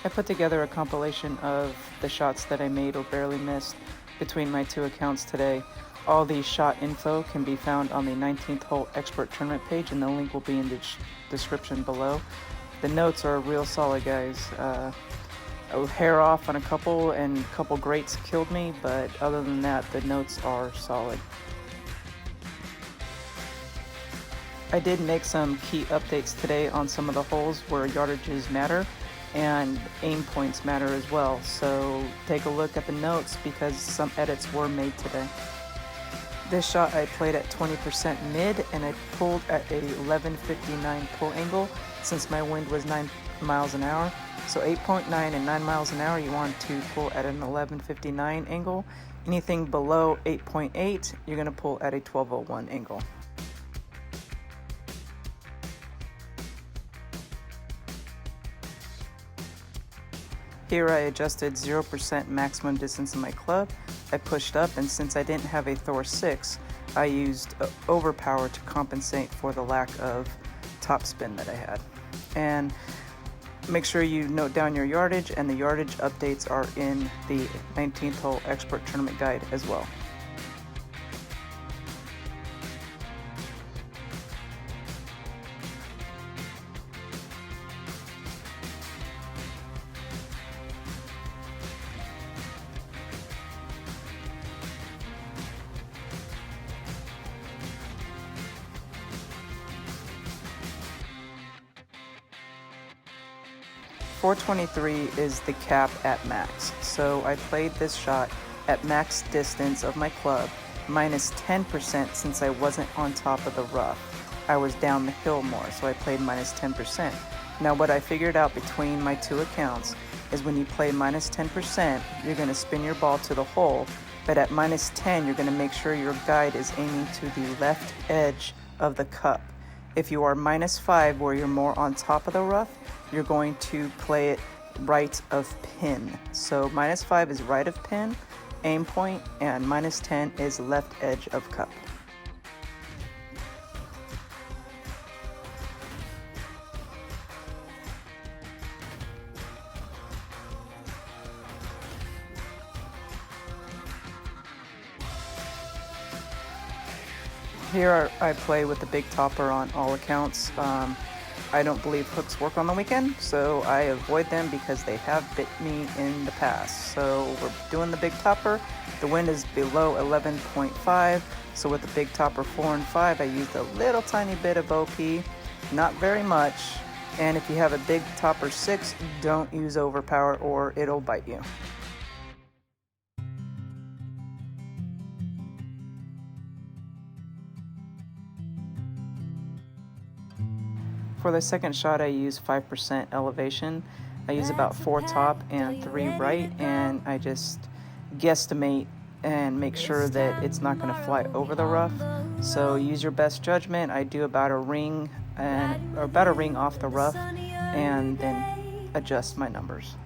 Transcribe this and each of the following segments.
I put together a compilation of the shots that I made or barely missed between my two accounts today. All the shot info can be found on the 19th hole expert tournament page, and the link will be in the description below. The notes are real solid, guys. A hair off on a couple, and a couple greats killed me, but other than that, the notes are solid. I did make some key updates today on some of the holes where yardages matter and aim points matter as well, so take a look at the notes because some edits were made today. This shot I played at 20% mid, and I pulled at a 11:59 pull angle since my wind was 9 miles an hour. So 8.9 and 9 miles an hour, you want to pull at an 11:59 angle. Anything below 8.8, you're going to pull at a 12:01 angle. Here I adjusted 0% maximum distance in my club. I pushed up, and since I didn't have a Thor 6, I used overpower to compensate for the lack of topspin that I had. And make sure you note down your yardage, and the yardage updates are in the 19th hole expert tournament guide as well. .423 is the cap at max, so I played this shot at max distance of my club, minus 10% since I wasn't on top of the rough. I was down the hill more, so I played minus 10%. Now what I figured out between my two accounts is when you play minus 10%, you're going to spin your ball to the hole, but at minus 10, you're going to make sure your guide is aiming to the left edge of the cup. If you are minus 5, where you're more on top of the rough, you're going to play it right of pin. So minus 5 is right of pin, aim point, and minus 10 is left edge of cup. Here I play with the big topper on all accounts. I don't believe hooks work on the weekend, so I avoid them because they have bit me in the past. So we're doing the big topper. The wind is below 11.5, so with the big topper 4 and 5, I used a little tiny bit of OP, not very much. And if you have a big topper 6, don't use overpower or it'll bite you. For the second shot, I use 5% elevation. I use about 4 top and 3 right, and I just guesstimate and make sure that it's not going to fly over the rough. So use your best judgment. I do about a ring off the rough, and then adjust my numbers.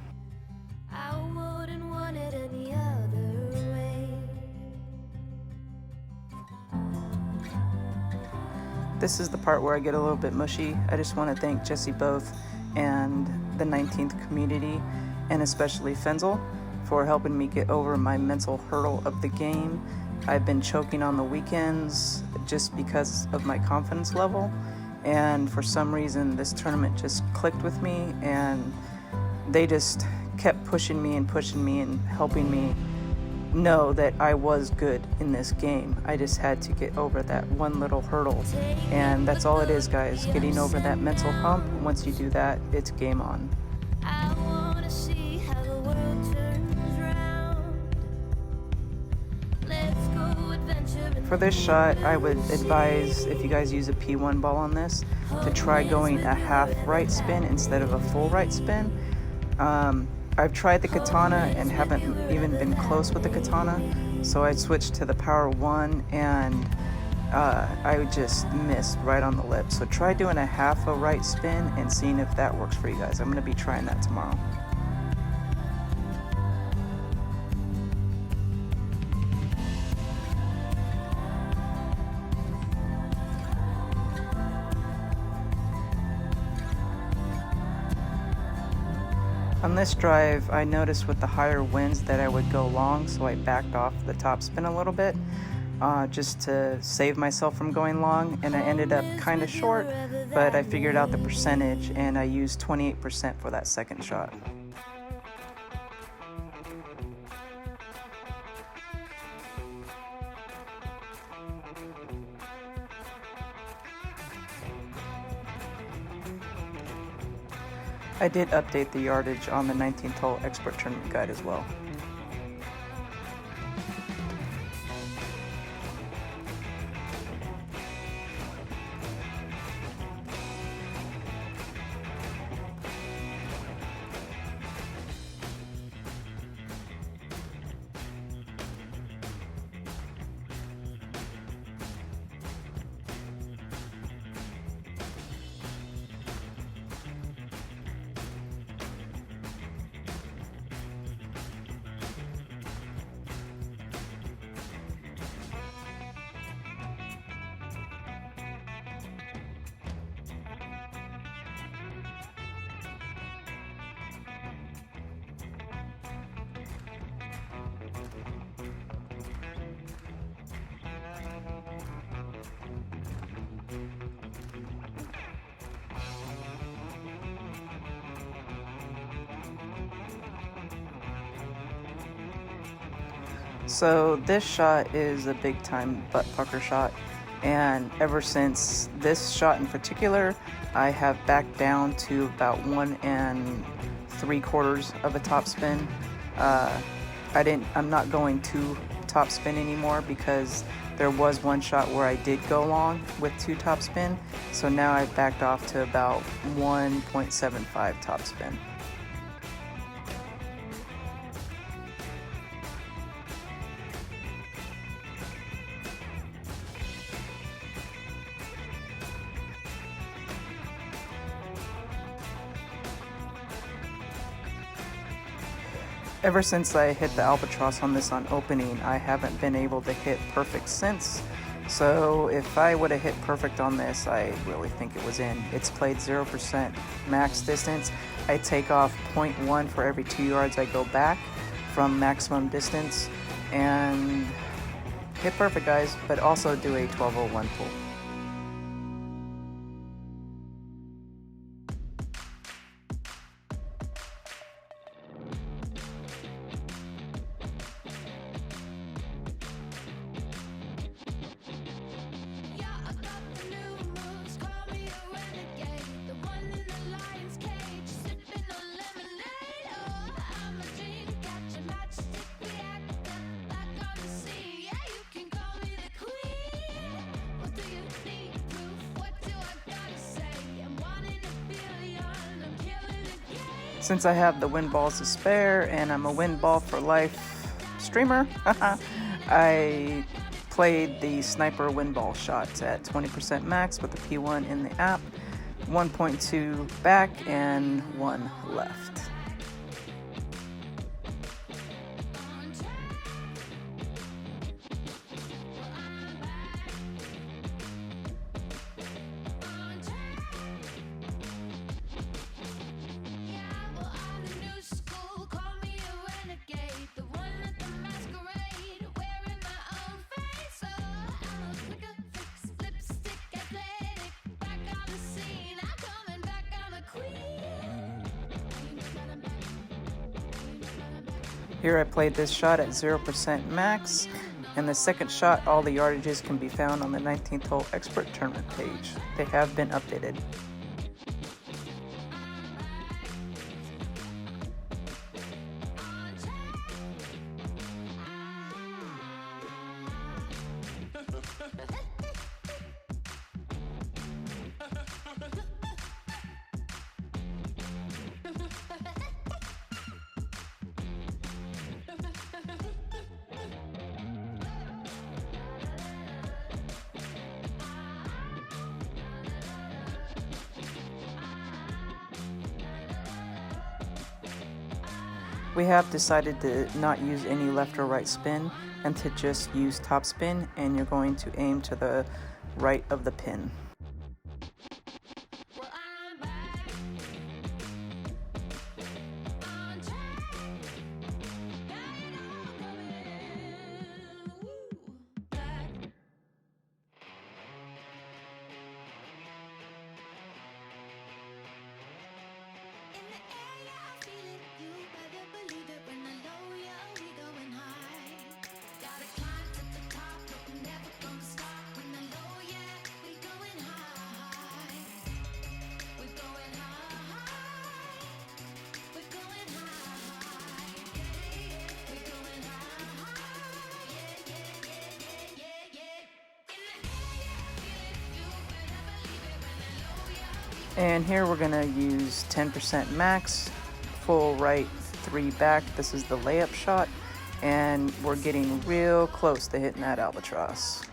This is the part where I get a little bit mushy. I just want to thank Jesse Both and the 19th community, and especially Fenzel, for helping me get over my mental hurdle of the game. I've been choking on the weekends just because of my confidence level, and for some reason this tournament just clicked with me, and they just kept pushing me and helping me know that I was good in this game. I just had to get over that one little hurdle, and that's all it is, guys, getting over that mental hump. Once you do that, it's game on. For this shot, I would advise, if you guys use a P1 ball on this, to try going a half right spin instead of a full right spin. I've tried the katana and haven't even been close with the katana, so I switched to the power 1, and I just missed right on the lip. So try doing a half a right spin and seeing if that works for you guys. I'm going to be trying that tomorrow. On this drive, I noticed with the higher winds that I would go long, so I backed off the topspin a little bit just to save myself from going long, and I ended up kind of short, but I figured out the percentage and I used 28% for that second shot. I did update the yardage on the 19th hole expert tournament guide as well. So this shot is a big time butt pucker shot, and ever since this shot in particular, I have backed down to about 1 3/4 of a topspin. I'm not going to topspin anymore because there was one shot where I did go long with 2 topspin, so now I've backed off to about 1.75 topspin. Ever since I hit the albatross on this on opening, I haven't been able to hit perfect since. So if I would have hit perfect on this, I really think it was in. It's played 0% max distance. I take off 0.1 for every 2 yards I go back from maximum distance, and hit perfect, guys, but also do a 1201 pull. Since I have the wind balls to spare and I'm a wind ball for life streamer, I played the sniper wind ball shot at 20% max with the P1 in the app, 1.2 back and 1 left. Here I played this shot at 0% max, and the second shot, all the yardages can be found on the 19th hole expert tournament page. They have been updated. We have decided to not use any left or right spin and to just use top spin, and you're going to aim to the right of the pin. And here we're gonna use 10% max, full right, 3 back. This is the layup shot, and we're getting real close to hitting that albatross.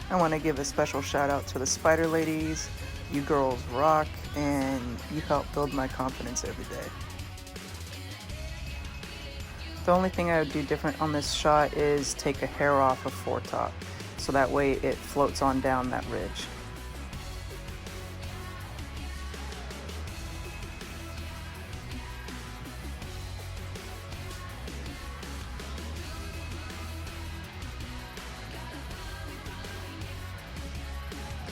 I want to give a special shout out to the Spider Ladies. You girls rock, and you help build my confidence every day. The only thing I would do different on this shot is take a hair off of foretop, so that way it floats on down that ridge.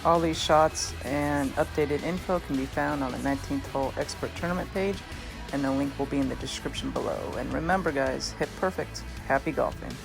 All these shots and updated info can be found on the 19th hole expert tournament page, and the link will be in the description below. And remember guys, hit perfect. Happy golfing.